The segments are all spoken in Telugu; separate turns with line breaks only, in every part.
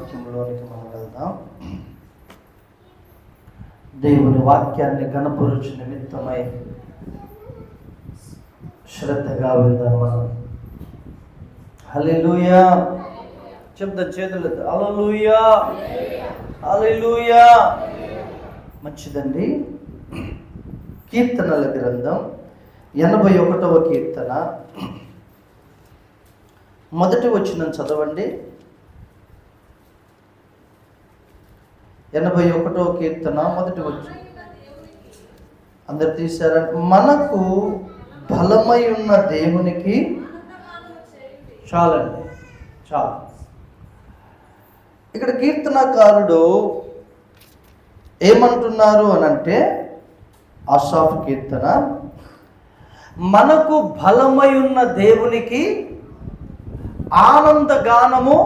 వాక్యంలోనికి మనం వెళ్దాం. దేవుని వాక్యాన్ని గణపరుచు నిమిత్తమై శ్రద్ధగా విందాం మనం. హల్లెలూయా చెప్తా, చేతులు హల్లెలూయా హల్లెలూయా. మంచిదండి. కీర్తనల గ్రంథం 81వ కీర్తన మొదటి వచనం చదవండి. 81వ కీర్తన మొదటి వచనం అందరు తీశారా? మనకు బలమై ఉన్న దేవునికి చాలండి, చాలు. ఇక్కడ కీర్తనకారుడు ఏమంటున్నారు అనంటే, ఆసాఫ్ కీర్తన, మనకు బలమై ఉన్న దేవునికి ఆనందగానము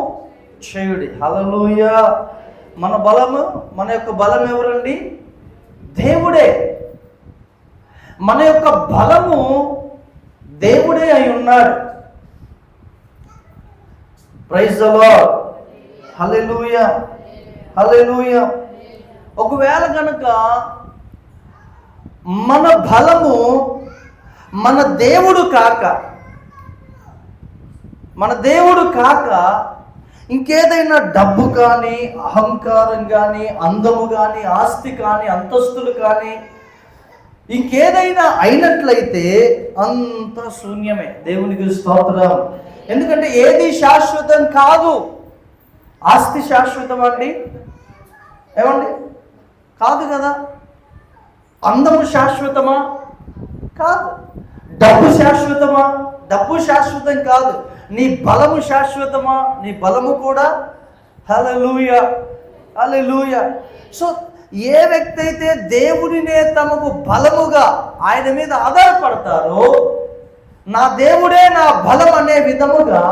చేయుడి. హల్లెలూయా. మన బలము, మన యొక్క బలం ఎవరండి? దేవుడే. మన యొక్క బలము దేవుడే అయి ఉన్నాడు. Praise the lord. Hallelujah hallelujah. ఒకవేళ కనుక మన బలము మన దేవుడు కాక ఇంకేదైనా డబ్బు కానీ, అహంకారం కానీ, అందము కానీ, ఆస్తి కానీ, అంతస్తులు కానీ ఇంకేదైనా అయినట్లయితే అంత శూన్యమే. దేవునికి స్తోత్రం. ఎందుకంటే ఏది శాశ్వతం కాదు. ఆస్తి శాశ్వతం అండి? ఏమండి? కాదు కదా. అందము శాశ్వతమా? కాదు. డబ్బు శాశ్వతమా? డబ్బు శాశ్వతం కాదు. నీ బలము శాశ్వతమా? నీ బలము కూడా. హల్లెలూయా హల్లెలూయా. సో ఏ వ్యక్తి అయితే దేవుడినే తమకు బలముగా ఆయన మీద ఆధారపడతారో, నా దేవుడే నా బలం అనే విధముగా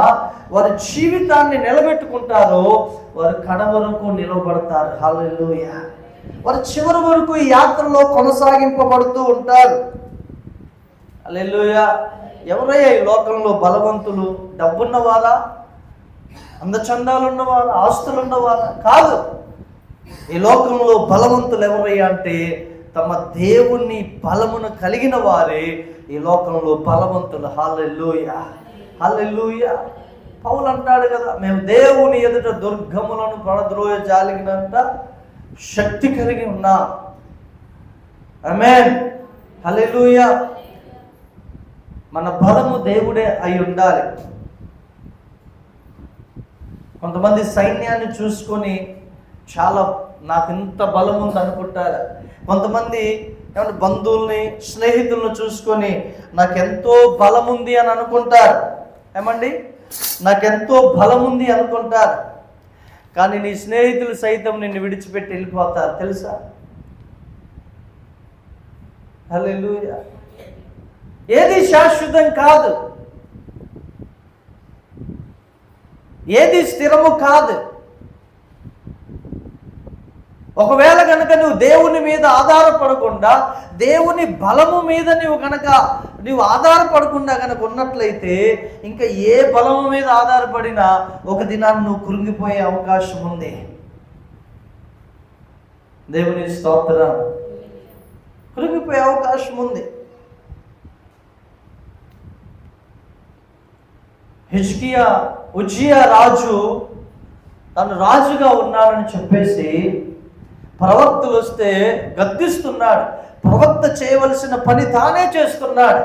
వారి జీవితాన్ని నిలబెట్టుకుంటారో, వారు కడ వరకు నిలబడతారు. హల్లెలూయా. వారు చివరి వరకు ఈ యాత్రలో కొనసాగింపబడుతూ ఉంటారు. హల్లెలూయా. ఎవరయ్యా ఈ లోకంలో బలవంతులు? డబ్బున్నవారా? అందచందాలు ఉన్నవారా? ఆస్తులు ఉన్నవారా? కాదు. ఈ లోకంలో బలవంతులు ఎవరయ్యా అంటే తమ దేవుని బలమును కలిగిన వారే ఈ లోకంలో బలవంతులు. హల్లెలూయా హల్లెలూయా. పౌలు అంటాడు కదా, మేము దేవుని ఎదుట దుర్గములను పడద్రోయ జాలిగినంత శక్తి కలిగి ఉన్నాం. ఆమేన్. హల్లెలూయా. మన బలము దేవుడే అయి ఉండాలి. కొంతమంది సైన్యాన్ని చూసుకొని చాలా నాకు ఇంత బలం ఉంది అనుకుంటారు. కొంతమంది ఏమంటే బంధువుల్ని, స్నేహితులను చూసుకొని నాకెంతో బలం ఉంది అని అనుకుంటారు. ఏమండి? నాకెంతో బలం ఉంది అనుకుంటారు. కానీ నీ స్నేహితులు సైతం నిన్ను విడిచిపెట్టి వెళ్ళిపోతారు, తెలుసా? హల్లెలూయా. ఏది శాశ్వతం కాదు, ఏది స్థిరము కాదు. ఒకవేళ కనుక నువ్వు దేవుని మీద ఆధారపడకుండా, దేవుని బలము మీద నువ్వు ఆధారపడకుండా కనుక ఉన్నట్లయితే, ఇంకా ఏ బలము మీద ఆధారపడినా ఒక దినాన్ని నువ్వు కృంగిపోయే అవకాశం ఉంది. దేవుని స్తోత్రం. కృంగిపోయే అవకాశం ఉంది. ఉజ్జియా రాజు తను రాజుగా ఉన్నాడని చెప్పేసి ప్రవక్తలు వస్తే గద్దిస్తున్నాడు. ప్రవక్త చేయవలసిన పని తానే చేస్తున్నాడు.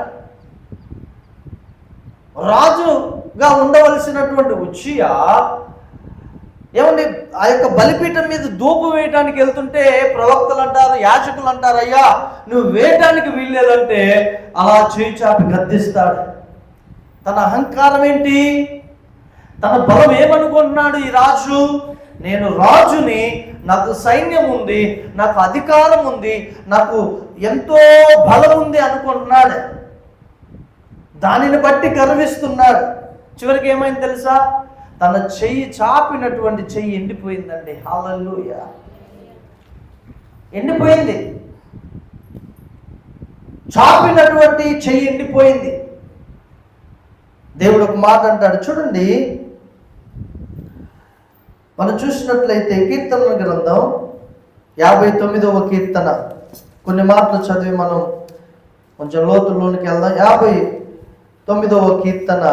రాజుగా ఉండవలసినటువంటి ఉజ్జియా ఏమండి ఆ యొక్క బలిపీఠం మీద ధూపం వేయడానికి వెళ్తుంటే ప్రవక్తలు అంటారు, యాజకులు అంటారు, అయ్యా నువ్వు వేయటానికి వీల్లేదంటే అలా చేయి చాపి గద్దిస్తాడు. తన అహంకారం ఏంటి? తన బలం ఏమనుకుంటున్నాడు ఈ రాజు? నేను రాజుని, నాకు సైన్యం ఉంది, నాకు అధికారం ఉంది, నాకు ఎంతో బలం ఉంది అనుకుంటున్నాడు. దానిని బట్టి గర్విస్తున్నాడు. చివరికి ఏమైంది తెలుసా? తన చెయ్యి చాపినటువంటి చెయ్యి ఎండిపోయిందండి. హల్లెలూయా. ఎండిపోయింది. చాపినటువంటి చెయ్యి ఎండిపోయింది. దేవుడు ఒక మాట అంటాడు చూడండి, మనం చూసినట్లయితే కీర్తనల గ్రంథం 59వ కీర్తన కొన్ని మాటలు చదివి మనం కొంచెం లోతుల్లోనికి వెళ్దాం. 59వ కీర్తన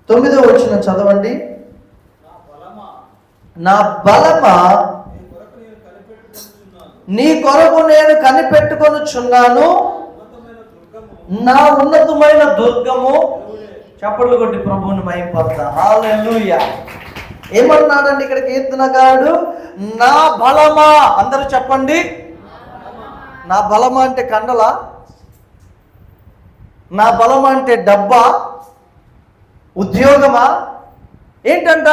9వ వచనం చదవండి. నా బలమా నీ కొరకు నేను కనిపెట్టుకొనుచున్నాను, నా ఉన్నతమైన దుర్గము. చప్పట్లు కొట్టి ప్రభువుని మహిమపడతా. హల్లెలూయా. ఏమన్నాడండి ఇక్కడ కీర్తనగాడు? నా బలమా. అందరూ చెప్పండి. నా బలమా అంటే కండలా? నా బలమా అంటే డబ్బా, ఉద్యోగమా? ఏంటంట?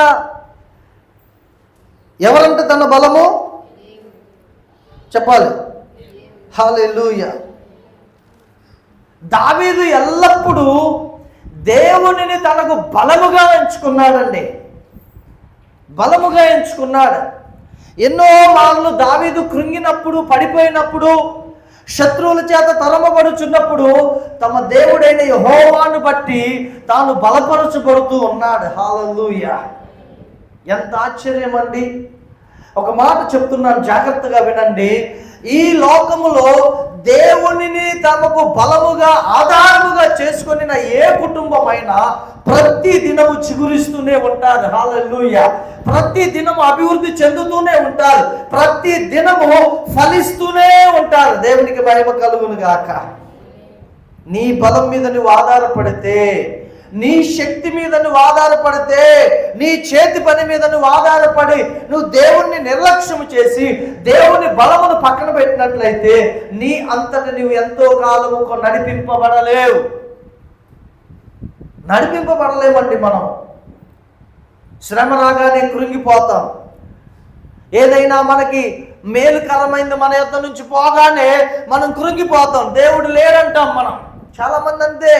ఎవరంట తన బలము? చెప్పాలి. హల్లెలూయా. దావీదు ఎల్లప్పుడూ దేవునిని తనకు బలముగా ఎంచుకున్నాడండి. బలముగా ఎంచుకున్నాడు. ఎన్నో మార్లు దావీదు కృంగినప్పుడు, పడిపోయినప్పుడు, శత్రువుల చేత తరమబడుచున్నప్పుడు తమ దేవుడైన యెహోవాను బట్టి తాను బలపరచబడుతూ ఉన్నాడు. హల్లెలూయా. ఎంత ఆశ్చర్యం అండి. ఒక మాట చెప్తున్నాను, జాగ్రత్తగా వినండి. ఈ లోకములో దేవునిని తమకు బలముగా ఆధారముగా చేసుకుని ఏ కుటుంబమైనా ప్రతి దినము చిగురిస్తూనే ఉంటారు. హల్లెలూయా. ప్రతి దినము అభివృద్ధి చెందుతూనే ఉంటారు. ప్రతి దినము ఫలిస్తూనే ఉంటారు. దేవునికి మహిమ కలుగును గాక. నీ బలం మీద నువ్వు ఆధారపడితే, నీ శక్తి మీద నువ్వు ఆధారపడితే, నీ చేతి పని మీద నువ్వు ఆధారపడి నువ్వు దేవుణ్ణి నిర్లక్ష్యం చేసి దేవుని బలమును పక్కన పెట్టినట్లయితే నీ అంతట నువ్వు ఎంతో కాలము నడిపింపబడలేవు. నడిపింపబడలేమండి. మనం శ్రమ రాగానే కృంగిపోతాం. ఏదైనా మనకి మేలుకరమైంది మన యొద్ద నుంచి పోగానే మనం కృంగిపోతాం. దేవుడు లేడంటాం మనం. చాలామంది అంతే.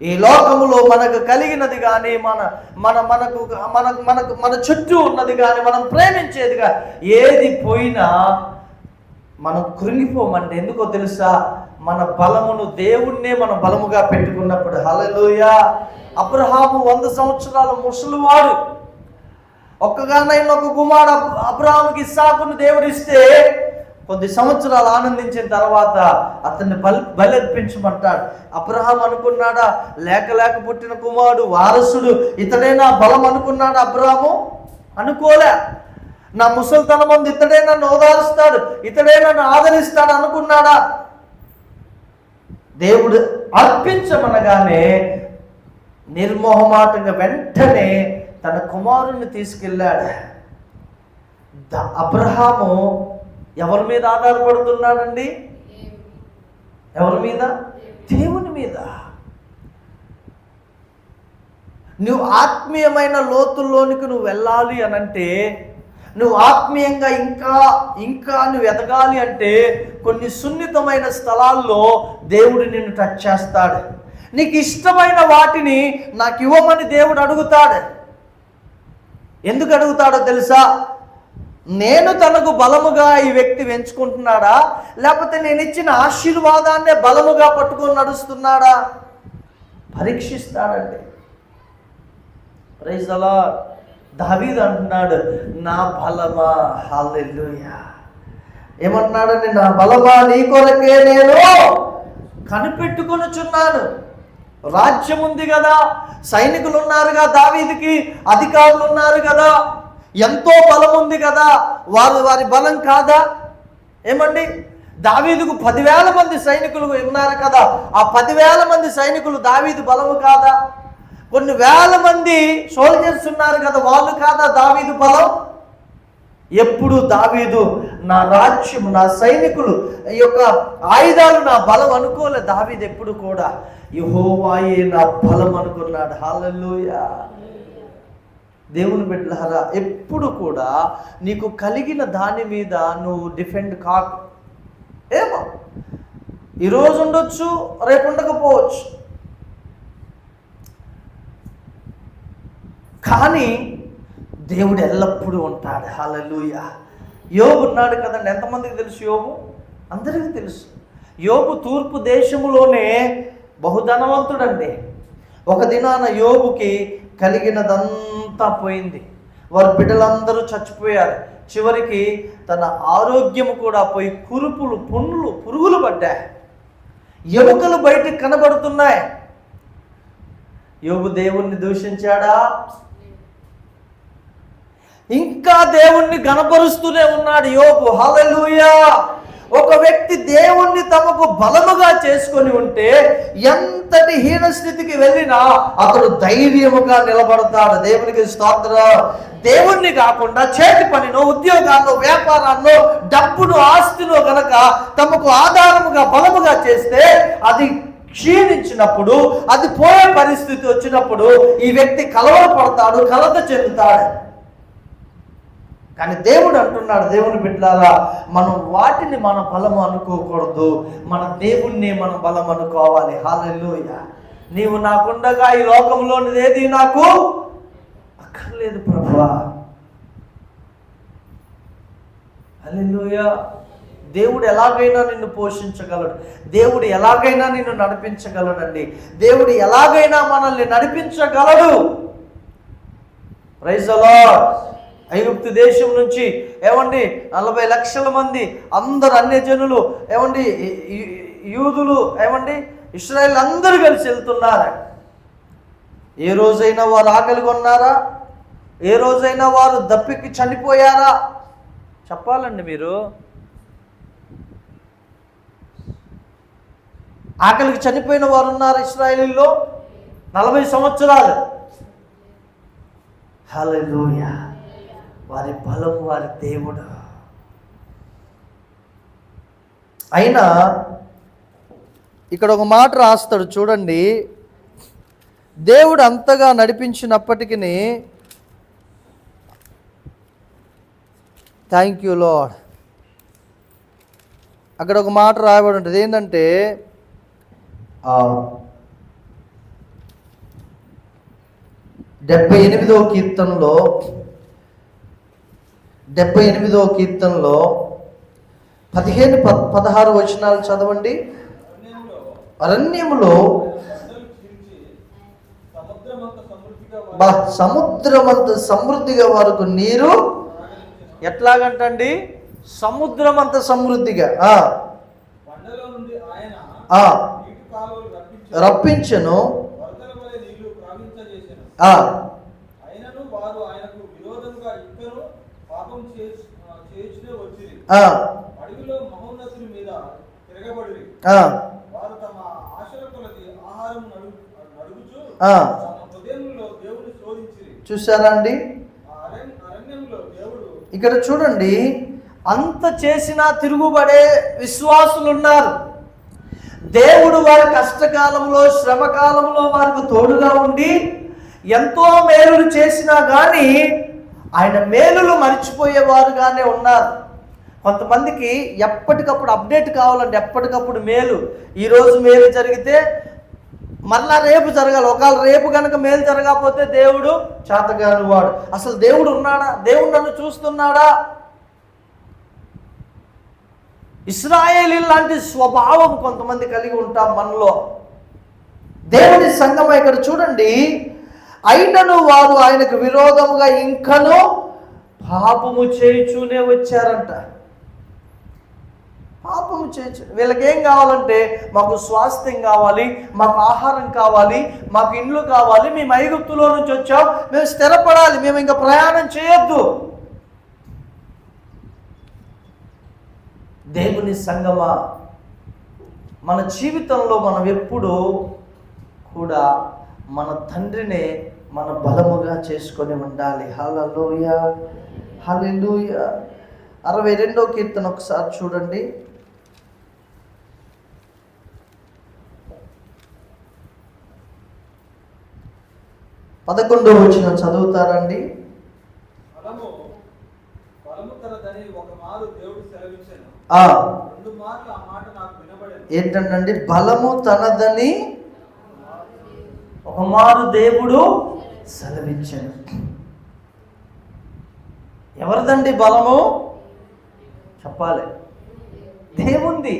ఈ లోకములో మనకు కలిగినది కానీ మన చుట్టూ ఉన్నది కానీ మనం ప్రేమించేది కానీ ఏది పోయినా మనం కృంగిపోమండి. ఎందుకో తెలుసా? మన బలమును దేవుణ్ణే మనం బలముగా పెట్టుకున్నప్పుడు. హల్లెలూయా. అబ్రహాము 100 సంవత్సరాల ముసలివాడు. ఒక్కగానైనా ఒక కుమారుడు అబ్రహాముకి ఇస్సాకును దేవుడిస్తే కొద్ది సంవత్సరాలు ఆనందించిన తర్వాత అతన్ని బలర్పించమంటాడు. అబ్రహాం అనుకున్నాడా? లేక పుట్టిన కుమారుడు వారసుడు ఇతడైనా బలం అనుకున్నాడు అబ్రహాము? అనుకోలే. నా ముసలితనం ముందు ఇతడే నన్ను ఓదారుస్తాడు, ఇతడే నన్ను ఆదరిస్తాడు అనుకున్నాడా? దేవుడు అర్పించమనగానే నిర్మోహమాటంగా వెంటనే తన కుమారుణ్ణి తీసుకెళ్ళాడు. అబ్రహాము ఎవరి మీద ఆధారపడుతున్నాడండి? ఎవరి మీద? దేవుని మీద. నువ్వు ఆత్మీయమైన లోతుల్లోనికి నువ్వు వెళ్ళాలి అనంటే, నువ్వు ఆత్మీయంగా ఇంకా నువ్వు ఎదగాలి అంటే కొన్ని సున్నితమైన స్థలాల్లో దేవుడు నిన్ను టచ్ చేస్తాడు. నీకు ఇష్టమైన వాటిని నాకు ఇవ్వమని దేవుడు అడుగుతాడు. ఎందుకు అడుగుతాడో తెలుసా? నేను తనకు బలముగా ఈ వ్యక్తి ఎంచుకుంటున్నాడా, లేకపోతే నేను ఇచ్చిన ఆశీర్వాదాన్నే బలముగా పట్టుకొని నడుస్తున్నాడా? పరీక్షిస్తాడండి. Praise the lord. దావీదు అంటున్నాడు, నా బలమా. హల్లెలూయా. ఏమంటున్నాడండి? నా బలమా నీ కొరకే నేను కనిపెట్టుకొనుచున్నాను. రాజ్యం ఉంది కదా, సైనికులు ఉన్నారుగా, దావీదుకి అధికారులు ఉన్నారు కదా, ఎంతో బలం ఉంది కదా, వారి బలం కాదా? ఏమండి? దావీదుకు 10,000 మంది సైనికులు ఉన్నారు కదా, ఆ 10,000 మంది సైనికులు దావీదు బలము కాదా? కొన్ని వేల మంది సోల్జర్స్ ఉన్నారు కదా, వాళ్ళు కాదా దావీదు బలం? ఎప్పుడు దావీదు నా రాజ్యం, నా సైనికులు, ఈ యొక్క ఆయుధాలు నా బలం అనుకోలే. దావీదు ఎప్పుడు కూడా యెహోవాయే నా బలం అనుకున్నాడు. హల్లెలూయా. దేవుని బిడ్డలారా, ఎప్పుడు కూడా నీకు కలిగిన దాని మీద నువ్వు డిఫెండ్ కాకు. ఏమో ఈరోజు ఉండొచ్చు, రేపు ఉండకపోవచ్చు, కానీ దేవుడు ఎల్లప్పుడూ ఉంటాడు. హల్లెలూయా. యోబు ఉన్నాడు కదండి. ఎంతమందికి తెలుసు యోబు? అందరికీ తెలుసు. యోబు తూర్పు దేశంలోనే బహుధనవంతుడండి. ఒక దినాన యోబుకి కలిగినదంతా పోయింది. వారి బిడ్డలందరూ చచ్చిపోయారు. చివరికి తన ఆరోగ్యము కూడా పోయి కురుపులు, పురుగులు పడ్డాయి. ఎముకలు బయటకు కనబడుతున్నాయి. యోబు దేవుణ్ణి దూషించాడా? ఇంకా దేవుణ్ణి గణపరుస్తూనే ఉన్నాడు యోబు. హల్లెలూయా. ఒక వ్యక్తి దేవుణ్ణి తమకు బలముగా చేసుకొని ఉంటే ఎంతటి హీన స్థితికి వెళ్ళినా అతడు ధైర్యముగా నిలబడతాడు. దేవునికి స్తోత్రం. దేవుణ్ణి కాకుండా చేతి పనినో, ఉద్యోగాల్లో, వ్యాపారాల్లో, డబ్బును, ఆస్తిలో గనక తమకు ఆధారముగా బలముగా చేస్తే అది క్షీణించినప్పుడు, అది పోయే పరిస్థితి వచ్చినప్పుడు ఈ వ్యక్తి కలవరపడతాడు, కలత చెందుతాడు. కానీ దేవుడు అంటున్నాడు, దేవుని బిడ్డలారా, మనం వాటిని మన బలము అనుకోకూడదు, మన దేవుణ్ణి మన బలం అనుకోవాలి. హల్లెలూయా. నీవు నాకుండగా ఈ లోకంలోనిదేది నాకు అక్కర్లేదు ప్రభువా. హల్లెలూయా. దేవుడు ఎలాగైనా నిన్ను పోషించగలడు. దేవుడు ఎలాగైనా నిన్ను నడిపించగలడండి. దేవుడు ఎలాగైనా మనల్ని నడిపించగలడు. Praise the lord. ఐగుప్తు దేశం నుంచి 40 లక్షల మంది అందరు అన్యజనులు యూదులు ఇశ్రాయేల్ అందరూ కలిసి వెళ్తున్నారు. ఏ రోజైనా వారు ఆకలి కొన్నారా? ఏ రోజైనా వారు దప్పికి చనిపోయారా? చెప్పాలండి మీరు. ఆకలికి చనిపోయిన వారు ఉన్నారు ఇశ్రాయేలీల్లో 40 సంవత్సరాలు. హల్లెలూయా. వారి బలం, వారి దేవుడు. అయినా ఇక్కడ ఒక మాట రాస్తాడు చూడండి. దేవుడు అంతగా నడిపించినప్పటికీ, థ్యాంక్ యూ లార్డ్, అక్కడ ఒక మాట రాయబడి ఉంటుంది. ఏంటంటే 78వ కీర్తనలో 15-16 వచనాలు చదవండి. అరణ్యములో సముద్రమంత సమృద్ధిగా వరకు నీరు ఎట్లాగంటండి? సముద్రమంత సమృద్ధిగా రప్పించను. చూసారా అండి? ఇక్కడ చూడండి, అంత చేసినా తిరుగుబడే విశ్వాసులు ఉన్నారు. దేవుడు వారి కష్టకాలంలో, శ్రమకాలంలో వారికి తోడుగా ఉండి ఎంతో మేలులు చేసినా కానీ ఆయన మేలులు మర్చిపోయేవారుగానే ఉన్నారు. కొంతమందికి ఎప్పటికప్పుడు అప్డేట్ కావాలండి. ఎప్పటికప్పుడు మేలు. ఈరోజు మేలు జరిగితే మళ్ళా రేపు జరగాలి. ఒకవేళ రేపు కనుక మేలు జరగకపోతే దేవుడు చేతగాని వాడు. అసలు దేవుడు ఉన్నాడా? దేవుడు నన్ను చూస్తున్నాడా? ఇశ్రాయేలీ లాంటి స్వభావం కొంతమంది కలిగి ఉంటాం మనలో. దేవుని సంగమం ఇక్కడ చూడండి, అయినను వారు ఆయనకు విరోధముగా ఇంకనూ పాపము చేయుచూనే వచ్చారంట. పాపము చేయొచ్చు. వీళ్ళకి ఏం కావాలంటే, మాకు స్వాస్థ్యం కావాలి, మాకు ఆహారం కావాలి, మాకు ఇండ్లు కావాలి, మేము ఐగుప్తులో నుంచి వచ్చాం, మేము స్థిరపడాలి, మేము ఇంకా ప్రయాణం చేయొద్దు. దేవుని సంగమా, మన జీవితంలో మనం ఎప్పుడూ కూడా మన తండ్రినే మన బలముగా చేసుకొని ఉండాలి. హల్లెలూయా, హల్లెలూయా. 62వ కీర్తన ఒకసారి చూడండి. 11వ వచనం చదువుతారండి. ఏంటండి? బలము తనదని ఒక మారు దేవుడు సెలవిచ్చాను. ఎవరిదండి బలము? చెప్పాలి. దేవుంది.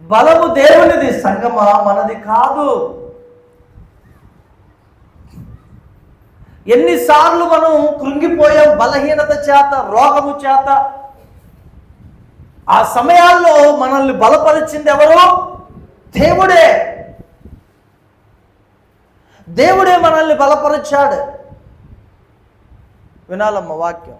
బలము దేవునిది, సంగమా మనది కాదు. ఎన్నిసార్లు మనం కృంగిపోయాం బలహీనత చేత, రోగము చేత. ఆ సమయాల్లో మనల్ని బలపరిచింది ఎవరు? దేవుడే. దేవుడే మనల్ని బలపరిచాడు. వినాలమ్మ వాక్యం.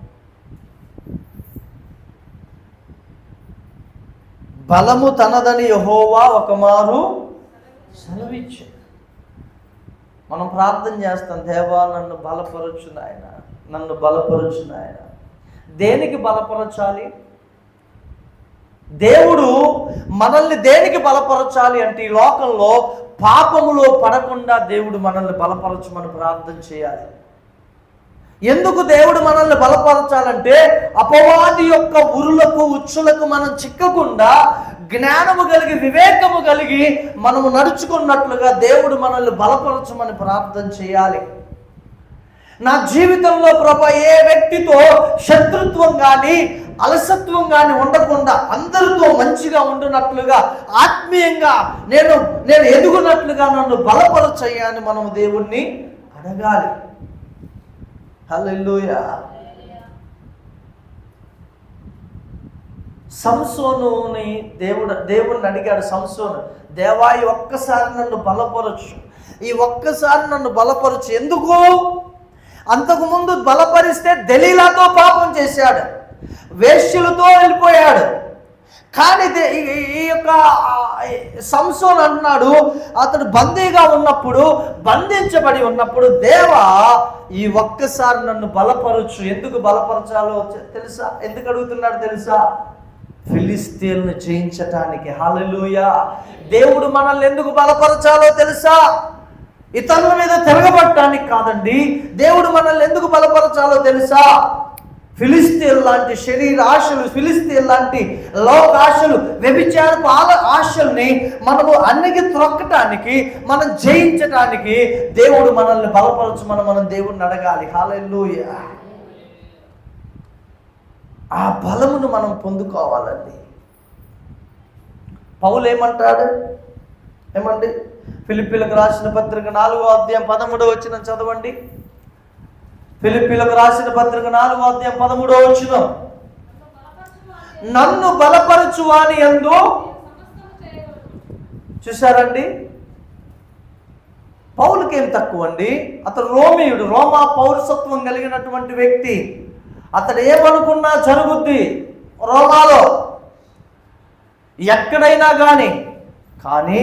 బలము తనదని యెహోవా ఒకమారు సెలవిచ్చాడు. మనం ప్రార్థన చేస్తాం, దేవా నన్ను బలపరచు నాయన, నన్ను బలపరచు నాయన. దేనికి బలపరచాలి? దేవుడు మనల్ని దేనికి బలపరచాలి అంటే, ఈ లోకంలో పాపములో పడకుండా దేవుడు మనల్ని బలపరచమని ప్రార్థన చేయాలి. ఎందుకు దేవుడు మనల్ని బలపరచాలంటే, అపవాది యొక్క ఉరులకు ఉచ్చులకు మనం చిక్కకుండా జ్ఞానము కలిగి వివేకము కలిగి మనము నడుచుకున్నట్లుగా దేవుడు మనల్ని బలపరచమని ప్రార్థన చేయాలి. నా జీవితంలో ప్రభా ఏ వ్యక్తితో శత్రుత్వం కానీ అలసత్వం కానీ ఉండకుండా అందరితో మంచిగా ఉండునట్లుగా, ఆత్మీయంగా నేను ఎదుగునట్లుగా నన్ను బలపరచయ్యా అని మనం దేవుణ్ణి అడగాలి. హల్లెలూయా. సంసోనుని దేవుణ్ణి అడిగాడు. సంసోను, దేవా ఈ ఒక్కసారి నన్ను బలపరచు, ఈ ఒక్కసారి నన్ను బలపరచు. ఎందుకు? అంతకుముందు బలపరిస్తే దెలీలాతో పాపం చేశాడు, వేశ్యలతో వెళ్ళిపోయాడు. కానీ ఈ యొక్క సంసోను అన్నాడు, అతడు బందీగా ఉన్నప్పుడు, బంధించబడి ఉన్నప్పుడు, దేవా ఈ ఒక్కసారి నన్ను బలపరచు. ఎందుకు బలపరచాలో తెలుసా? ఎందుకు అడుగుతున్నాడు తెలుసా? ఫిలిస్తీన్ను జయించటానికి. హల్లెలూయా. దేవుడు మనల్ని ఎందుకు బలపరచాలో తెలుసా? ఇతరుల మీద తిరగబడటానికి కాదండి. దేవుడు మనల్ని ఎందుకు బలపరచాలో తెలుసా? ఫిలిస్తీన్ లాంటి శరీర ఆశలు, ఫిలిస్తీన్ లాంటి లోక ఆశలు, వ్యభిచారపు ఆశల్ని మనము అన్నికి త్రొక్కటానికి, మనం జయించటానికి దేవుడు మనల్ని బలపరచమని మనం దేవుడిని అడగాలి. హల్లెలూయా. ఆ బలమును మనం పొందుకోవాలండి. పౌలు ఏమంటాడు? ఏమండి? ఫిలిప్పీలకు రాసిన పత్రిక 4వ అధ్యాయం 13వ వచనం చదవండి. ఫిలిప్పీలకు రాసిన పత్రిక 4వ అధ్యాయం 13వ వచనం. నన్ను బలపరచువాని యందు. చూశారండి, పౌలుకి ఏం తక్కువ అండి? అతడు రోమీయుడు, రోమా పౌరసత్వం కలిగినటువంటి వ్యక్తి. అతడు ఏమనుకున్నా జరుగుద్ది రోమాలో, ఎక్కడైనా కానీ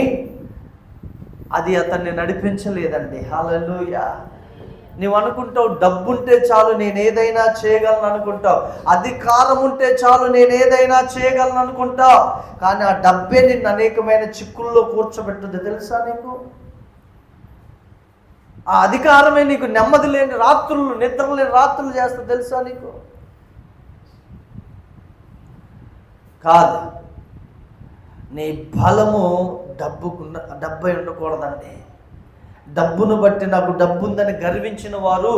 అది అతన్ని నడిపించలేదండి. హల్లెలూయా. నువ్వు అనుకుంటావు డబ్బుంటే చాలు నేను ఏదైనా చేయగలను అనుకుంటావు, అధికారం ఉంటే చాలు నేను ఏదైనా చేయగలను అనుకుంటావు. కానీ ఆ డబ్బే నిన్ను అనేకమైన చిక్కుల్లో కూర్చోబెట్టుద్ది. తెలుసా నీకు? ఆ అధికారమే నీకు నెమ్మది లేని రాత్రులు, నిద్రలేని రాత్రులు చేస్తా. తెలుసా నీకు? కాదు. నీ బలము డబ్బై ఉండకూడదండి. డబ్బును బట్టి నాకు డబ్బు ఉందని గర్వించిన వారు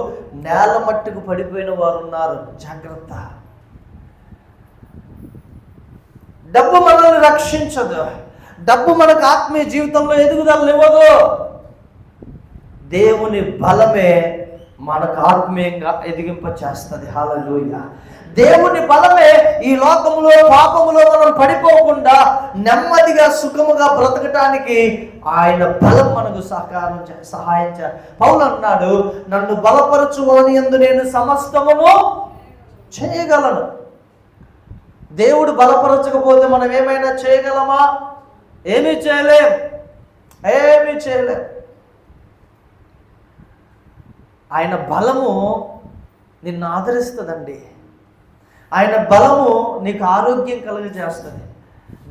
నేల మట్టుకు పడిపోయిన వారు ఉన్నారు. జాగ్రత్త. డబ్బు మనల్ని రక్షించదు. డబ్బు మనకు ఆత్మీయ జీవితంలో ఎదుగుదలనివ్వదు. దేవుని బలమే మనకు ఆత్మీయంగా ఎదిగింప చేస్తుంది. హల్లెలూయా. దేవుని బలమే ఈ లోకములో పాపములో మనం పడిపోకుండా నెమ్మదిగా సుఖముగా బ్రతకటానికి ఆయన బలం మనకు సహాయం చేయాలి. పౌలు అన్నాడు, నన్ను బలపరచువాని యందు నేను సమస్తమును చేయగలను. దేవుడు బలపరచకపోతే మనం ఏమైనా చేయగలమా? ఏమీ చేయలేం. ఆయన బలము నిన్ను ఆదరిస్తుందండి. ఆయన బలము నీకు ఆరోగ్యం కలుగజేస్తుంది.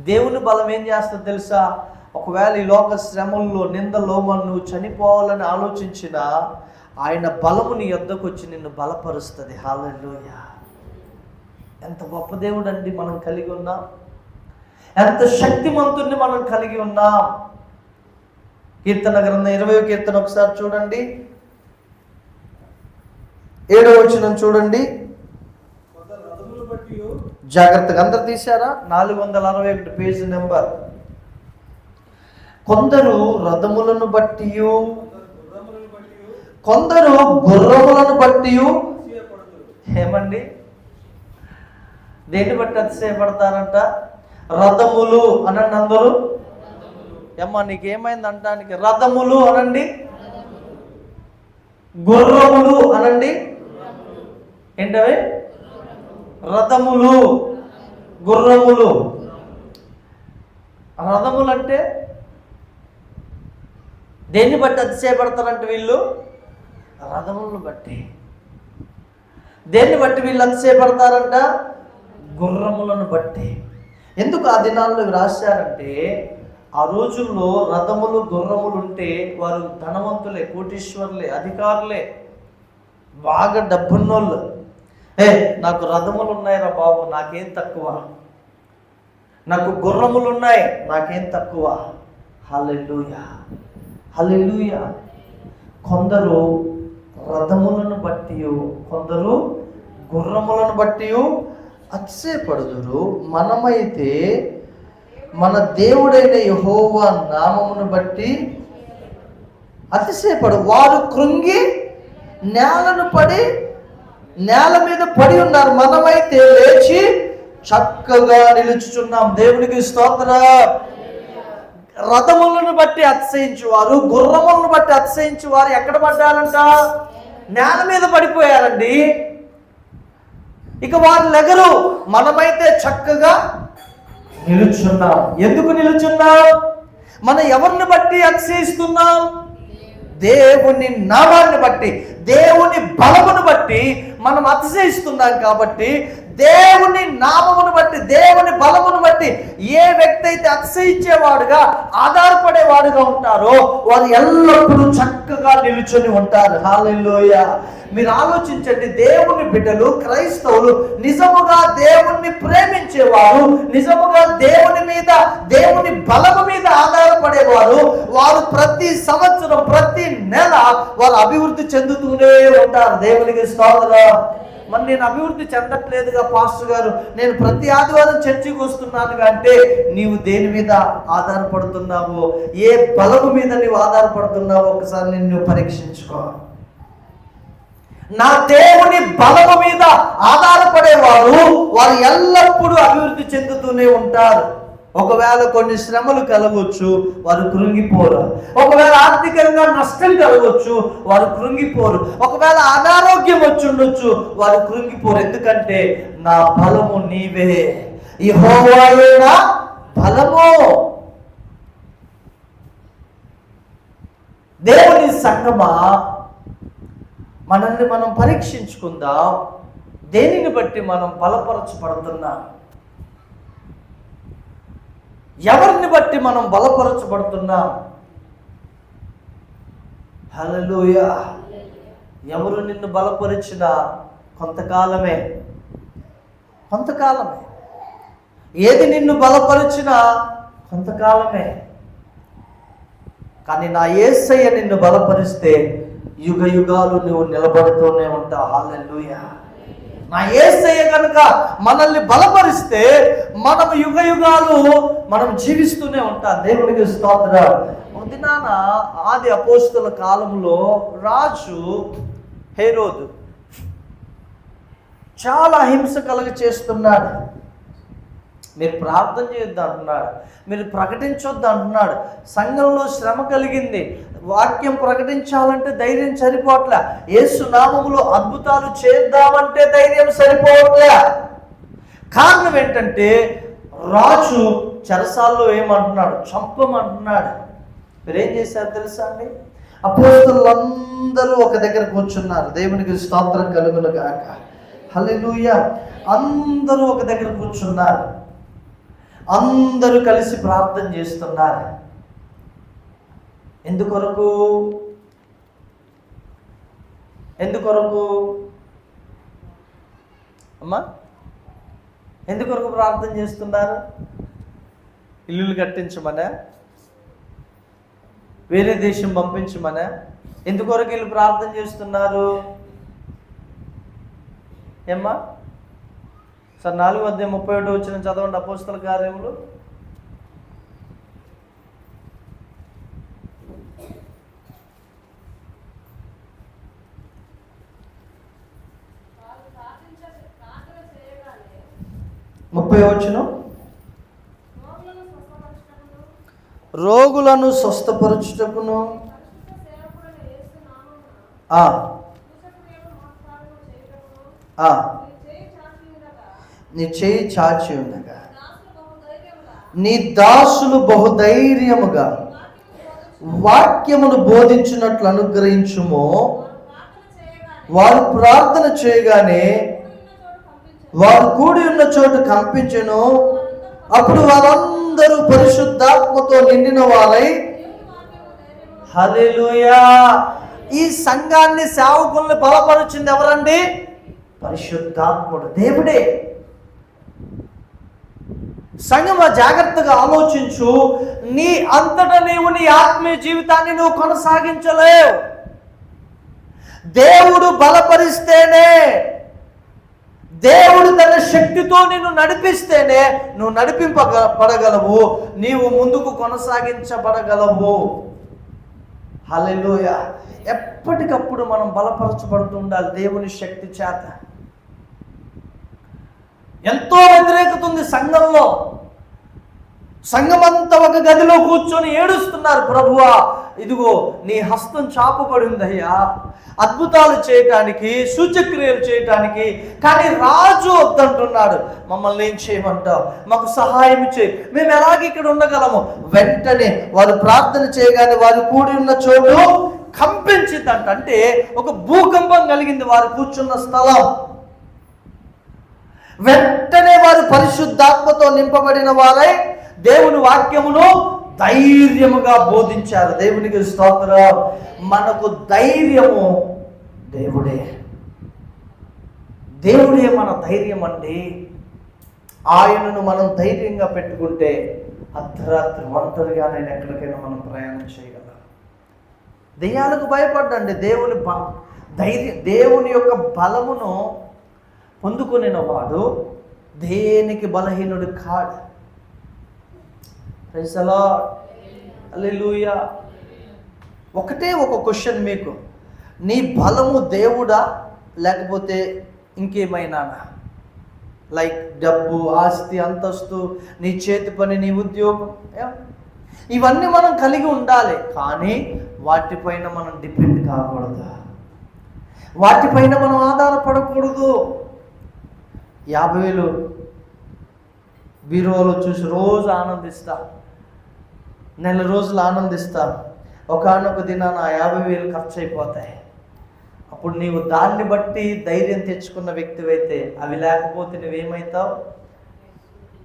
దేవుని బలం ఏం చేస్తుంది తెలుసా? ఒకవేళ ఈ లోక శ్రమల్లో, నిందలో నువ్వు చనిపోవాలని ఆలోచించినా ఆయన బలము నీ యొద్దకు వచ్చి నిన్ను బలపరుస్తుంది. హల్లెలూయా. ఎంత గొప్ప దేవుడు అండి మనం కలిగి ఉన్నాం. ఎంత శక్తిమంతుడిని మనం కలిగి ఉన్నాం. కీర్తన గ్రంథం 20వ కీర్తన ఒకసారి చూడండి, 7వ వచనం చూడండి. జాగ్రత్తగా అందరు తీశారా? 461 పేజీ నెంబర్. కొందరు రథములను బట్టి కొందరు గుర్రములను బట్టి ఏమండి దేన్ని బట్టి అతిశయపడతారంట? రథములు అనండి అందరూ. ఏమ్మా నీకేమైంది అంటానికి? రథములు అనండి, గుర్రములు అనండి. ఏంటవి? రథములు, గుర్రములు. రథములు అంటే దేన్ని బట్టి అతిశయపడతారంటే వీళ్ళు? రథములను బట్టి. దేన్ని బట్టి వీళ్ళు అతిశయపడతారంట? గుర్రములను బట్టి. ఎందుకు ఆ దినాల్లో రాశారంటే, ఆ రోజుల్లో రథములు గుర్రములు ఉంటే వారు ధనవంతులే, కోటీశ్వరులే, అధికారులే, బాగా డబ్బున్నోళ్ళు. నాకు రథములు ఉన్నాయిరా బాబు, నాకేం తక్కువ, నాకు గుర్రములు ఉన్నాయి, నాకేం తక్కువ. హల్లెలూయా, హల్లెలూయా. కొందరు రథములను బట్టి, కొందరు గుర్రములను బట్టి అతిశయపడుదురు. మనమైతే మన దేవుడైన యెహోవా నామమును బట్టి అతిశయపడు. వారు కృంగి నేల మీద పడి ఉన్నారు, మనమైతే లేచి చక్కగా నిలుచుచున్నాం. దేవునికి స్తోత్రం. రథములను బట్టి అతిశయించువారు, గుర్రములను బట్టి అతిశయించువారు ఎక్కడ పడ్డారంట? నేల మీద పడిపోయారండి. ఇక వారు లెగరు, మనమైతే చక్కగా నిలుచున్నాం. ఎందుకు నిలుచున్నాం? మనం ఎవరిని బట్టి అతిశయిస్తున్నాం? దేవుని నామాన్ని బట్టి, దేవుని బలమును బట్టి మనం అతిశయిస్తున్నాం. కాబట్టి దేవుని నామమును బట్టి, దేవుని బలమును బట్టి ఏ వ్యక్తి అయితే అతిశయించేవాడుగా, ఆధారపడేవాడుగా ఉంటారో వారు ఎల్లప్పుడూ చక్కగా నిలుచొని ఉంటారు. హల్లెలూయా. మీరు ఆలోచించండి, దేవుని బిడ్డలు, క్రైస్తవులు నిజముగా దేవుణ్ణి ప్రేమించేవారు, నిజముగా దేవుని మీద, దేవుని బలము మీద ఆధారపడేవారు, వారు ప్రతి సంవత్సరం, ప్రతి నెల వారు అభివృద్ధి చెందుతూనే ఉంటారు. దేవునికి స్తోత్రం. మరి నేను అభివృద్ధి చెందట్లేదుగా పాస్టర్ గారు, నేను ప్రతి ఆదివారం చర్చికి వస్తున్నానుగా అంటే, నీవు దేని మీద ఆధారపడుతున్నావో, ఏ బలము మీద నీవు ఆధారపడుతున్నావో ఒకసారి నిన్ను పరీక్షించుకో. నా దేవుని బలము మీద ఆధారపడేవారు వారు ఎల్లప్పుడూ అభివృద్ధి చెందుతూనే ఉంటారు. ఒకవేళ కొన్ని శ్రమలు కలగవచ్చు, వారు కృంగిపోరు. ఒకవేళ ఆర్థికంగా నష్టం కలగవచ్చు, వారు కృంగిపోరు. ఒకవేళ అనారోగ్యం వచ్చి ఉండొచ్చు, వారు కృంగిపోరు. ఎందుకంటే నా బలము నీవే, యెహోవాయే నా బలము. దేవుని సంగమా, మనల్ని మనం పరీక్షించుకుందాం. దేనిని బట్టి మనం బలపరచబడుతున్నాం? ఎవరిని బట్టి మనం బలపరచబడుతున్నాం? హల్లెలూయా. ఎవరు నిన్ను బలపరిచినా కొంతకాలమే, కొంతకాలమే. ఏది నిన్ను బలపరిచినా కొంతకాలమే. కానీ నా యేసయ్య నిన్ను బలపరిస్తే యుగ యుగాలు నువ్వు నిలబడుతూనే ఉంటావు. హల్లెలూయా. నా యేసయ్య కనుక మనల్ని బలపరిస్తే మనం యుగ యుగాలు మనం జీవిస్తూనే ఉంటాం. దేవునికి స్తోత్రం. దినాన ఆది అపోస్తల కాలంలో రాజు హేరోదు చాలా హింస కలుగ చేస్తున్నాడు. మీరు ప్రార్థన చేయొద్దు అంటున్నాడు, మీరు ప్రకటించొద్దు అంటున్నాడు. సంఘంలో శ్రమ కలిగింది, వాక్యం ప్రకటించాలంటే ధైర్యం సరిపోవట్లే, యేసు నామములో అద్భుతాలు చేద్దామంటే ధైర్యం సరిపోవట్లే. కారణం ఏంటంటే రాజు చెరసాల్లో ఏమంటున్నాడు? చంపమంటున్నాడు. మీరేం చేశారు తెలుసా అండి? అపోస్తలులందరూ ఒక దగ్గర కూర్చున్నారు. దేవునికి స్తోత్రం కలుగును గాక. హల్లెలూయా. అందరూ ఒక దగ్గర కూర్చున్నారు, అందరూ కలిసి ప్రార్థన చేస్తున్నారు. ఎందుకొరకు? ఎందుకొరకు అమ్మా? ఎందుకొరకు ప్రార్థన చేస్తున్నారు? ఇల్లులు కట్టించమనా? వేరే దేశం పంపించమనా? ఎందుకొరకు వీళ్ళు ప్రార్థన చేస్తున్నారు? ఏమ్మా? సార్ 4:31 చదవండి. అపోస్తల కార్యములు. 30వ వచనం, రోగులను స్వస్థపరచుటకును నీ చేయి చాచి ఉండగా నీ దాసులు బహుధైర్యముగా వాక్యమును బోధించినట్లు అనుగ్రహించుము. వారు ప్రార్థన చేయగానే వారు కూడి ఉన్న చోటు కంపించెను. అప్పుడు వారందరూ పరిశుద్ధాత్మతో నిండిన వారై, హల్లెలూయా. ఈ సంఘాన్ని, సేవకుల్ని బలపరిచింది ఎవరండి? పరిశుద్ధాత్ముడు, దేవుడే. సంఘమా, జాగ్రత్తగా ఆలోచించు. నీ అంతటా నీవు నీ ఆత్మీయ జీవితాన్ని నువ్వు కొనసాగించలేవు. దేవుడు బలపరిస్తేనే, దేవుడు తన శక్తితో నిన్ను నడిపిస్తేనే నువ్వు నడిపింపబడగలవు, నీవు ముందుకు కొనసాగించబడగలవు. హల్లెలూయా. ఎప్పటికప్పుడు మనం బలపరచబడుతూ ఉండాలి దేవుని శక్తి చేత. ఎంతో వ్యతిరేకత ఉంది సంఘంలో. సంఘమంతా ఒక గదిలో కూర్చొని ఏడుస్తున్నారు, ప్రభువా ఇదిగో నీ హస్తం చాపబడిందయ్యా, అద్భుతాలు చేయటానికి, సూచక్రియలు చేయటానికి. కానీ రాజు వద్దంటున్నాడు. మమ్మల్ని ఏం చేయమంటావు? మాకు సహాయం చేయి, మేము ఎలాగ ఇక్కడ ఉండగలము? వెంటనే వారు ప్రార్థన చేయగానే వారు కూడి ఉన్న చోటు కంపించిందంట. అంటే ఒక భూకంపం కలిగింది వారు కూర్చున్న స్థలం. వెంటనే వారు పరిశుద్ధాత్మతో నింపబడిన వారై దేవుని వాక్యమును ధైర్యముగా బోధించారు. దేవునికి స్తోత్రం. మనకు ధైర్యము దేవుడే. దేవుడే మన ధైర్యం అండి. ఆయనను మనం ధైర్యంగా పెట్టుకుంటే అర్ధరాత్రి ఒంటరిగా నేను ఎక్కడికైనా మనం ప్రయాణం చేయగలం. దెయ్యాలకు భయపడ్డండి. దేవుని యొక్క బలమును పొందుకునే వాడు దేనికి బలహీనుడు కాడు. ప్రైజ్ ది లార్డ్, హల్లెలూయా. ఒకటే ఒక క్వశ్చన్ మీకు, నీ బలము దేవుడా లేకపోతే ఇంకేమైనానా? లైక్ డబ్బు, ఆస్తి, అంతస్తు, నీ చేతి పని, నీ ఉద్యోగం, ఇవన్నీ మనం కలిగి ఉండాలి. కానీ వాటిపైన మనం డిపెండ్ కాకూడదు, వాటిపైన మనం ఆధారపడకూడదు. 50,000 బీరువాలో చూసి రోజు ఆనందిస్తా, నెల రోజులు ఆనందిస్తా, ఒకానొక దినాన 50,000 ఖర్చు అయిపోతాయి. అప్పుడు నీవు దాన్ని బట్టి ధైర్యం తెచ్చుకున్న వ్యక్తివైతే, అవి లేకపోతే నువ్వేమవుతావు?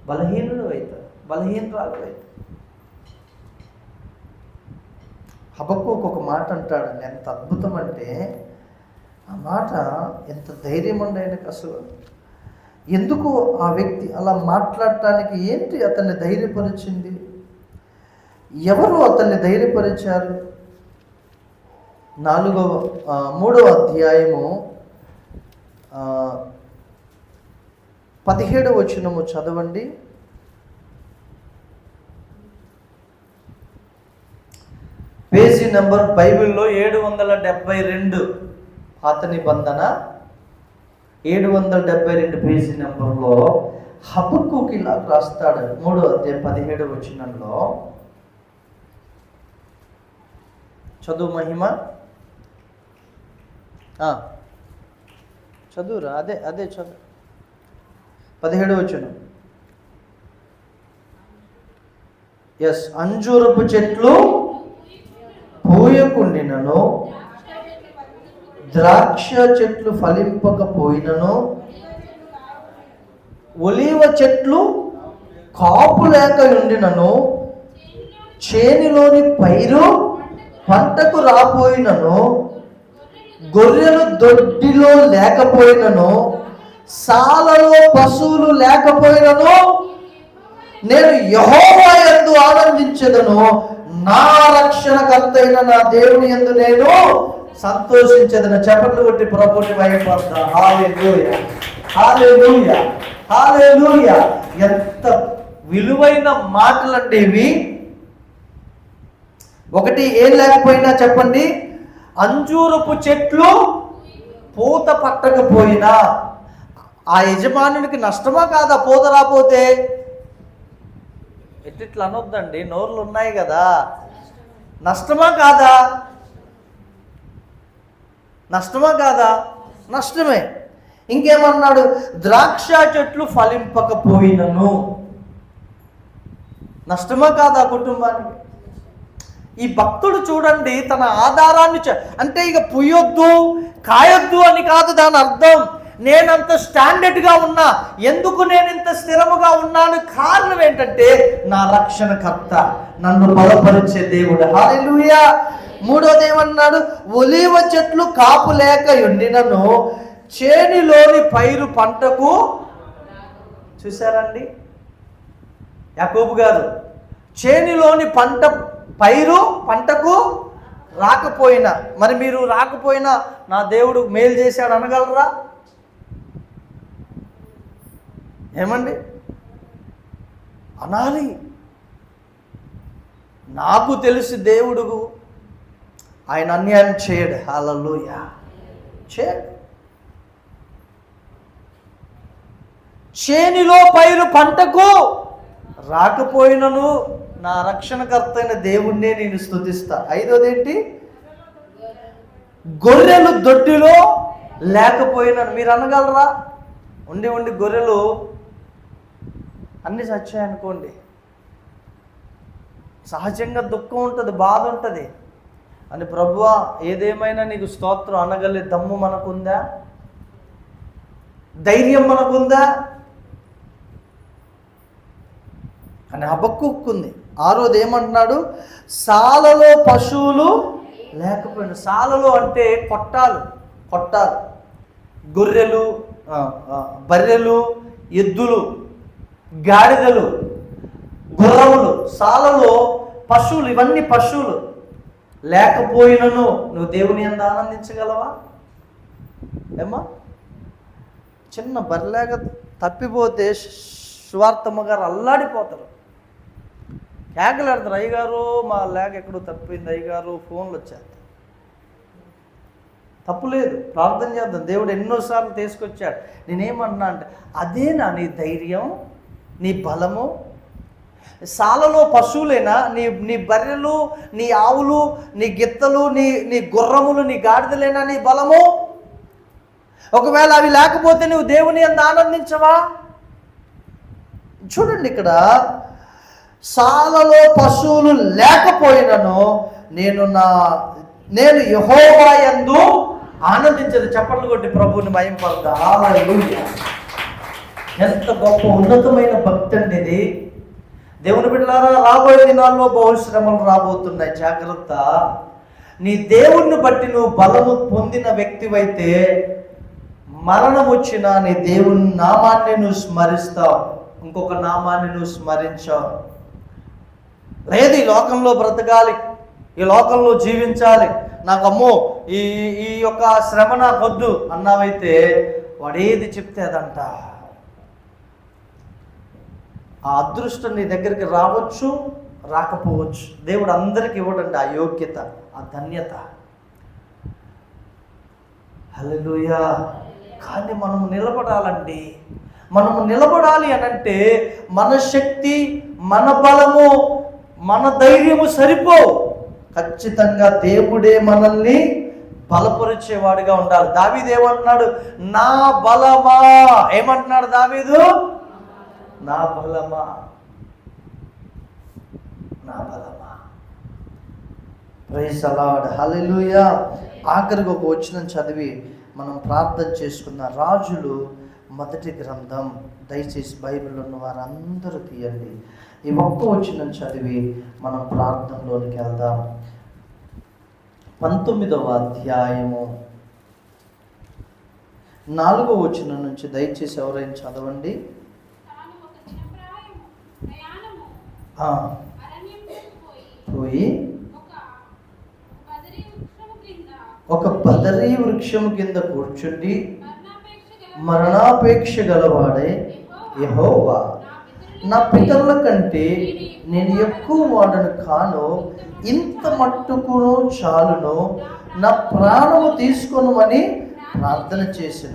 బలహీనుడు అవుతావు, బలహీనరాలు అవుతావు. హబక్కూకు ఒక మాట అంటాడు, ఎంత అద్భుతం అంటే ఆ మాట, ఎంత ధైర్యం ఉండే ఆయనకు అసలు. ఎందుకు ఆ వ్యక్తి అలా మాట్లాడటానికి ఏంటి అతన్ని ధైర్యపరిచింది? ఎవరు అతన్ని ధైర్యపరిచారు? 3వ అధ్యాయము 17వ వచనము చదవండి. పేజీ నెంబర్ బైబిల్లో 772, పాత నిబంధన 772 పేజీ నెంబర్లో హబక్కూకు ఇలా రాస్తాడు. 3వ అధ్యాయం 17వ వచనంలో, చదువు మహిమ, చదువురా, అదే చదువు. 17వ వచనం. ఎస్, అంజూరపు చెట్లు పూయకుండినను, ద్రాక్ష చెట్లు ఫలింపకపోయినను, ఒలీవ చెట్లు కాపు లేక ఉండినను, చేనిలోని పైరు పంటకు రాపోయినను, గొర్రెలు దొడ్డిలో లేకపోయినను, సాలలో పశువులు లేకపోయినను, నేను యెహోవా యందు ఆనందించెదను, నా రక్షణకర్తైన నా దేవుని యందు నేను సంతోషించేదను. చప్పట్లు కొట్టి ప్రభువుని మహిమపరుద్దాం. హల్లెలూయా, హల్లెలూయా, హల్లెలూయా. ఎంత విలువైన మాటలండి ఇవి. ఒకటి ఏం లేకపోయినా చెప్పండి, అంజూరపు చెట్లు పూత పట్టకపోయినా, ఆ యజమానునికి నష్టమా కాదా పోత రాపోతే? ఎట్టిట్లా అనొద్దండి, నోర్లు ఉన్నాయి కదా. నష్టమా కాదా? నష్టమా కాదా? నష్టమే. ఇంకేమన్నాడు? ద్రాక్ష చెట్లు ఫలింపకపోయినను. నష్టమా కాదా కుటుంబానికి? ఈ భక్తుడు చూడండి, తన ఆధారాన్ని అంటే ఇక పుయ్యొద్దు కాయొద్దు అని కాదు దాని అర్థం. నేనంత స్టాండర్డ్గా ఉన్నా, ఎందుకు నేను ఇంత స్థిరముగా ఉన్నాను? కారణం ఏంటంటే నా రక్షణకర్త, నన్ను బలపరిచే దేవుడు. హల్లెలూయా. మూడోది ఏమన్నాడు? ఒలీవ చెట్లు కాపు లేక ఎండినను చేనిలోని పైరు పంటకు. చూసారండి యాకోబు గారు, చేనిలోని పైరు పంటకు రాకపోయినా, మరి మీరు రాకపోయినా నా దేవుడు మేలు చేశాడు అనగలరా? ఏమండి అనాలి. నాకు తెలిసి దేవుడు ఆయన అన్యాయం చేయడు. హల్లెలూయా. చేయడు. చేనిలో పైరు పంటకు రాకపోయినను నా రక్షణకర్త అయిన దేవుణ్ణే నేను స్తుతిస్తా. ఐదోది ఏంటి? గొర్రెలు దొడ్డిలో లేకపోయినను. మీరు అనగలరా? ఉండి గొర్రెలు అన్నీ చచ్చాయనుకోండి, సహజంగా దుఃఖం ఉంటుంది, బాధ ఉంటుంది. అని ప్రభువా ఏదేమైనా నీకు స్తోత్రం అనగలే దమ్ము మనకుందా? ధైర్యం మనకుందా? అని హబక్కుక్కుంది. ఆరోది ఏమంటున్నాడు? సాలలో పశువులు లేకపోయినా. సాలలో అంటే కొట్టాలు, గొర్రెలు, బర్రెలు, ఎద్దులు, గాడిదలు, గుర్రములు, సాలలో పశువులు, ఇవన్నీ పశువులు లేకపోయినను నువ్వు దేవుని యందు ఆనందించగలవా? ఏమ్మా, చిన్న బర్రెలేక తప్పిపోతే సువార్తమ్మ గారు అల్లాడిపోతారు, కేకలాడతారు, అయ్యగారు మా లేక ఎక్కడో తప్పింది అయ్యగారు, ఫోన్లు వచ్చేస్తారు. తప్పులేదు, ప్రార్థన చేద్దాం, దేవుడు ఎన్నోసార్లు తీసుకొచ్చాడు. నేనేమన్నా అంటే అదేనా నీ ధైర్యం, నీ బలము? సాలలో పశువులేనా? నీ బర్రెలు, నీ ఆవులు, నీ గిత్తలు, నీ గుర్రములు, నీ గాడిదలేనా నీ బలము? ఒకవేళ అవి లేకపోతే నువ్వు దేవుని యందు ఆనందించవా? చూడండి ఇక్కడ, సాలలో పశువులు లేకపోయినను నేను యెహోవా యందు ఆనందించదు. చప్పట్లు కొట్టి ప్రభువుని మహిమపడతా. హల్లెలూయా. ఎంత గొప్ప ఉన్నతమైన భక్తి అండి ఇది. దేవుని బిడ్డలారా, రాబోయే దినాల్లో బహుశ్రమలు రాబోతున్నాయి, జాగ్రత్త. నీ దేవుణ్ణి బట్టి నువ్వు బలము పొందిన వ్యక్తివైతే మరణం వచ్చినా నీ దేవుని నామాన్ని నువ్వు స్మరిస్తావు, ఇంకొక నామాన్ని నువ్వు స్మరించావు. లేదు ఈ లోకంలో బ్రతకాలి, ఈ లోకంలో జీవించాలి, నాకమ్మో ఈ యొక్క శ్రమ నాకొద్దు అన్నావైతే వాడు ఏది చెప్తే అదంట. ఆ అదృష్టం నీ దగ్గరికి రావచ్చు, రాకపోవచ్చు. దేవుడు అందరికి ఇవ్వడండి ఆ యోగ్యత, ఆ ధన్యత. హల్లెలూయా. కానీ మనము నిలబడాలండి. మనము నిలబడాలి అనంటే మన శక్తి, మన బలము, మన ధైర్యము సరిపోవు. ఖచ్చితంగా దేవుడే మనల్ని బలపరిచేవాడిగా ఉండాలి. దావీదు ఏమంటున్నాడు? నా బలమా. ఏమంటున్నాడు దావీదు? నా బలమా, నా బలమా. Praise the lord. హల్లెలూయా. ఆఖరికి ఒక వచనం చదివి మనం ప్రార్థన చేసుకున్న. రాజులు 1 గ్రంథం, దయచేసి బైబిల్ ఉన్న వారందరూ తీయండి. ఈ ఒక్క వచనం చదివి మనం ప్రార్థనలోనికి వెళ్దాం. 19వ అధ్యాయము 4వ వచనం నుంచి దయచేసి ఎవరైనా చదవండి. పోయి ఒక బదరీ వృక్షము కింద కూర్చుండి మరణాపేక్ష గలవాడే యెహోవా, నా పితరుల కంటే నేను ఎక్కువ వాడను కాను, ఇంత మట్టుకును చాలును, నా ప్రాణము తీసుకొనుమని ప్రార్థన చేసిన.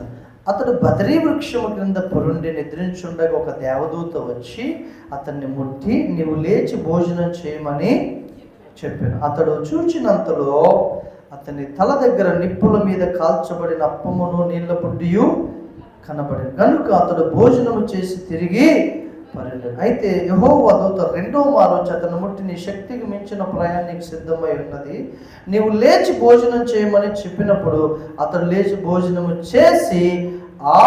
అతడు బదరీ వృక్షము క్రింద పొరుండి నిద్రించుండగా ఒక దేవదూత వచ్చి అతన్ని ముట్టి నీవు లేచి భోజనం చేయమని చెప్పాను. అతడు చూచినంతలో అతని తల దగ్గర నిప్పుల మీద కాల్చబడిన అప్పమును నీళ్ల బుడ్డియు కనబడింది. కనుక అతడు భోజనము చేసి తిరిగి పరిగెడు. అయితే యెహోవా దూత రెండో మారు అతను ముట్టి నీ శక్తికి మించిన ప్రయాణానికి సిద్ధమై ఉన్నది, నీవు లేచి భోజనం చేయమని చెప్పినప్పుడు అతడు లేచి భోజనము చేసి ఆ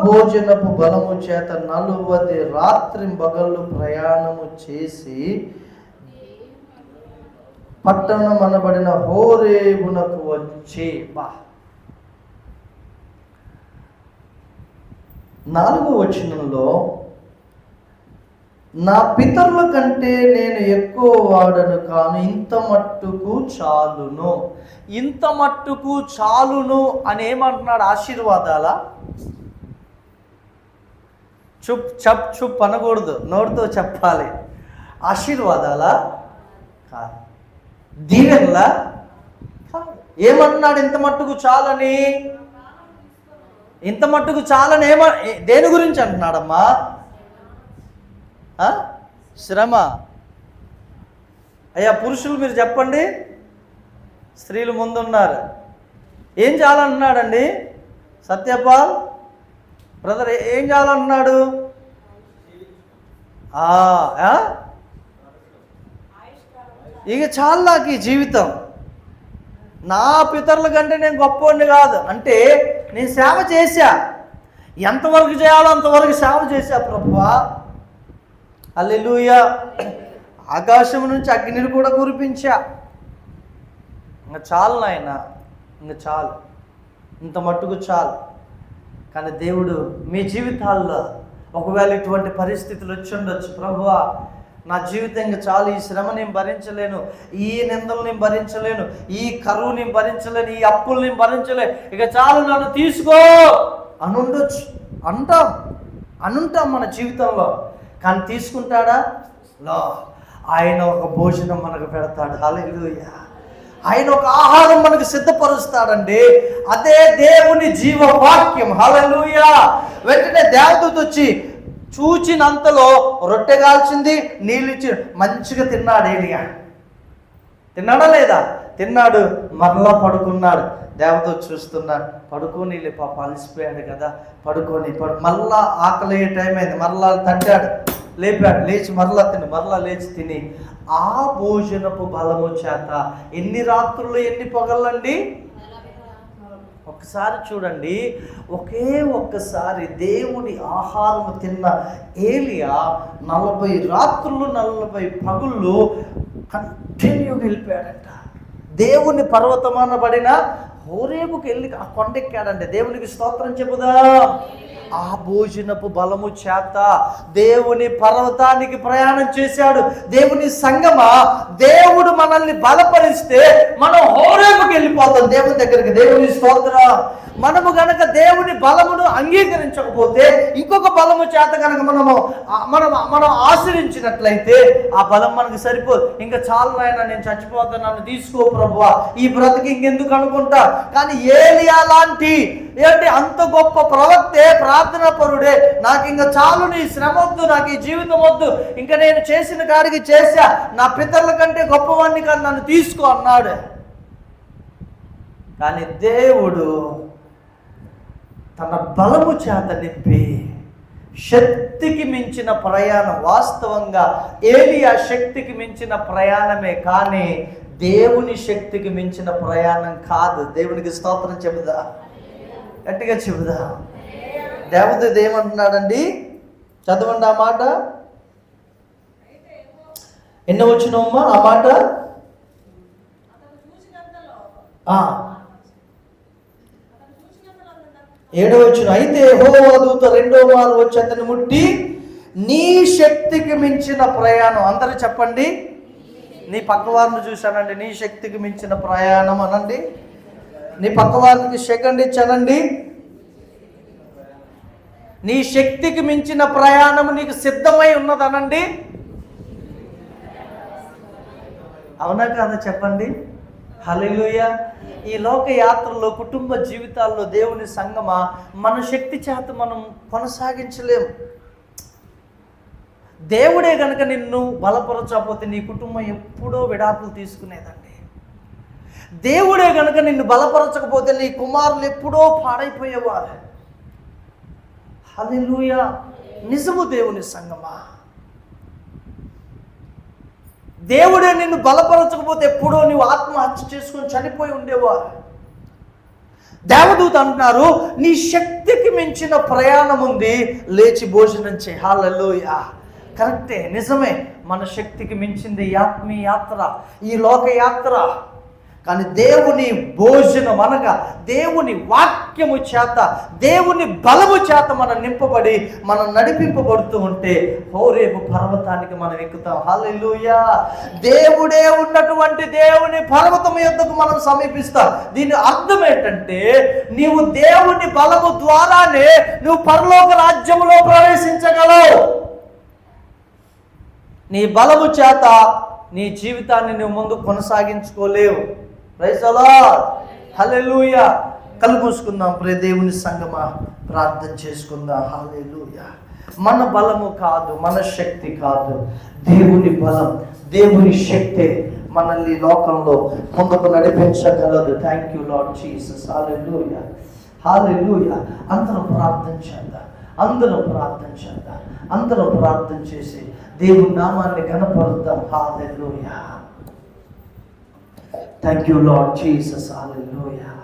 భోజనపు బలము చేత 40 రాత్రింబగళ్ళు ప్రయాణము చేసి పట్టణం అనబడిన హోరేబునకు వచ్చి 4వ వచనంలో నా పితరుల కంటే నేను ఎక్కువ వాడను కాను, ఇంత మట్టుకు చాలును. ఇంత మట్టుకు చాలును అని ఏమంటున్నాడు? ఆశీర్వాదాల చుప్ అనకూడదు, నోటితో చెప్పాలి. ఆశీర్వాదాల కాదు, దీవెనలా కాదు. ఏమంటున్నాడు? ఇంత మట్టుకు చాలని. ఇంత మట్టుకు చాలని దేని గురించి అంటున్నాడమ్మా? శ్రమ. అయ్యా పురుషులు మీరు చెప్పండి, స్త్రీలు ముందున్నారు. ఏం చాలంటున్నాడండి సత్యపాల్ బ్రదర్? ఏం చాలంటున్నాడు? ఇక చాలు నాకు ఈ జీవితం, నా పితరుల కంటే నేను గొప్పవాడిని కాదు. అంటే నేను సేవ చేశా, ఎంతవరకు చేయాలో అంతవరకు సేవ చేశా ప్రభువా. హల్లెలూయా. ఆకాశం నుంచి అగ్నిని కూడా కురిపించా. ఇంకా చాలు నాయన, ఇంకా చాలు, ఇంత మట్టుకు చాలు. కానీ దేవుడు మీ జీవితాల్లో ఒకవేళ ఇటువంటి పరిస్థితులు వచ్చి ఉండొచ్చు. ప్రభువా నా జీవితం ఇంకా చాలు, ఈ శ్రమ నేను భరించలేను, ఈ నిందలు నేను భరించలేను, ఈ కరువు నేను భరించలేను, ఈ అప్పులు నేను భరించలేను, ఇక చాలు నన్ను తీసుకో అని ఉండొచ్చు. అనుంటాం మన జీవితంలో. కానీ తీసుకుంటాడా? లో ఆయన ఒక భోజనం మనకు పెడతాడు. హల్లెలూయా. ఆయన ఒక ఆహారం మనకు సిద్ధపరుస్తాడండి. అదే దేవుని జీవవాక్యం. హల్లెలూయా. వెంటనే దేవదూత వచ్చి చూచినంతలో రొట్టె కాల్చింది, నీళ్ళు ఇచ్చి మంచిగా తిన్నాడు. ఏలియా తిన్నాడా లేదా? తిన్నాడు. మరలా పడుకున్నాడు. దేవదూత చూస్తున్నాడు, పడుకోని పాప అలసిపోయాడు కదా, పడుకొని మరలా ఆకలి టైం అయింది, మరలా తట్టాడు, లేపాడు, లేచి మరలా లేచి తిని ఆ భోజనపు బలము చేత ఎన్ని రాత్రులు ఎన్ని పగళ్ళండి? ఒకసారి చూడండి, ఒక్కసారి దేవుని ఆహారం తిన్న ఏలియా 40 రాత్రులు 40 పగుళ్ళు కంటిన్యూగా వెళ్ళిపోయాడంట. దేవుని పర్వతమానబడిన హోరేబుకి వెళ్ళి ఆ కొండెక్కాడంటే దేవునికి స్తోత్రం చెబుదా. ఆ భోజనపు బలము చేత దేవుని పర్వతానికి ప్రయాణం చేశాడు. దేవుని సంగమా, దేవుడు మనల్ని బలపరిస్తే మనం హోరేబుకి వెళ్ళిపోతాం దేవుని దగ్గరికి. దేవుని స్తోత్రం. మనము గనక దేవుని బలమును అంగీకరించకపోతే, ఇంకొక బలము చేత కనుక మనం ఆశ్రయించినట్లయితే ఆ బలం మనకు సరిపోదు. ఇంకా చాలు నాయన, నేను చచ్చిపోతాను, నన్ను తీసుకో ప్రభువా, ఈ బ్రతికి ఇంకెందుకు అనుకుంటా. కానీ ఏలియా లాంటి అంత గొప్ప ప్రవక్తే, ప్రార్థనా పరుడే, నాకు ఇంకా చాలు, నీ శ్రమ వద్దు, నాకు ఈ జీవితం వద్దు, ఇంకా నేను చేసిన కాడికి చేశా, నా పితరుల కంటే గొప్పవాడిని కానీ నన్ను తీసుకో అన్నాడు. కానీ దేవుడు తన బలము చేత నింపి శక్తికి మించిన ప్రయాణం. వాస్తవంగా ఏలియా శక్తికి మించిన ప్రయాణమే, కానీ దేవుని శక్తికి మించిన ప్రయాణం కాదు. దేవునికి స్తోత్రం చెబుదా, గట్టిగా చెబుదా. దేవదూత ఏమంటున్నాడండి? చదవండి ఆ మాట. ఎన్నో వచ్చినమ్మా ఆ మాట? 7వ వచనం. అయితే యెహోవా దూత రెండో మారు వచ్చి అతన్ని ముట్టి నీ శక్తికి మించిన ప్రయాణం. అందరూ చెప్పండి. నీ పక్కవారిని చూశానండి, నీ శక్తికి మించిన ప్రయాణం అనండి. నీ పక్కవారికి సెకండ్ ఇచ్చానండి. నీ శక్తికి మించిన ప్రయాణం నీకు సిద్ధమై ఉన్నదనండి. అవునా కాదా చెప్పండి. హల్లెలూయా. ఈ లోక యాత్రలో, కుటుంబ జీవితాల్లో దేవుని సంగమా, మన శక్తి చేత మనం కొనసాగించలేము. దేవుడే కనుక నిన్ను బలపరచకపోతే నీ కుటుంబం ఎప్పుడో విడాకులు తీసుకునేదండి. దేవుడే కనుక నిన్ను బలపరచకపోతే నీ కుమారులు ఎప్పుడో పాడైపోయేవారు. హల్లెలూయా. నిజము దేవుని సంగమా. దేవుడే నిన్ను బలపరచకపోతే ఎప్పుడో నీవు ఆత్మహత్య చేసుకొని చనిపోయి ఉండేవారు. దేవదూత అంటున్నారు, నీ శక్తికి మించిన ప్రయాణం ఉంది, లేచి భోజనం చేయి. హల్లెలూయా. కరెక్టే, నిజమే. మన శక్తికి మించింది ఈ ఆత్మీయ యాత్ర, ఈ లోక యాత్ర. కానీ దేవుని భోజనం అనగా దేవుని వాక్యము చేత, దేవుని బలము చేత మనం నింపబడి మనం నడిపింపబడుతూ ఉంటే హోరేబు పర్వతానికి మనం ఎక్కుతాం. హల్లెలూయా. దేవుడే ఉన్నటువంటి దేవుని పర్వతం యొద్దకు మనం సమీపిస్తాం. దీని అర్థం ఏంటంటే, నీవు దేవుని బలము ద్వారానే నువ్వు పరలోక రాజ్యములో ప్రవేశించగలవు. నీ బలము చేత నీ జీవితాన్ని నువ్వు ముందు కొనసాగించుకోలేవు. Praise the lord. హల్లెలూయా. కళ్ళు మూసుకుందాం ప్రియ దేవుని సంగమా, ప్రార్థన చేసుకుందాం. హల్లెలూయా. మన బలము కాదు, మన శక్తి కాదు, దేవుని బలం, దేవుని శక్తి మనల్ని లోకంలో ముందుకు నడిపించగలదు. Thank you lord Jesus. Hallelujah. Hallelujah. అందరం ప్రార్థన చేద్దాం, అందరం ప్రార్థన చేద్దాం, అందరం ప్రార్థన చేసి దేవుని నామాన్ని కనపరుద్దాం. హల్లెలూయా. Thank you Lord Jesus. Hallelujah.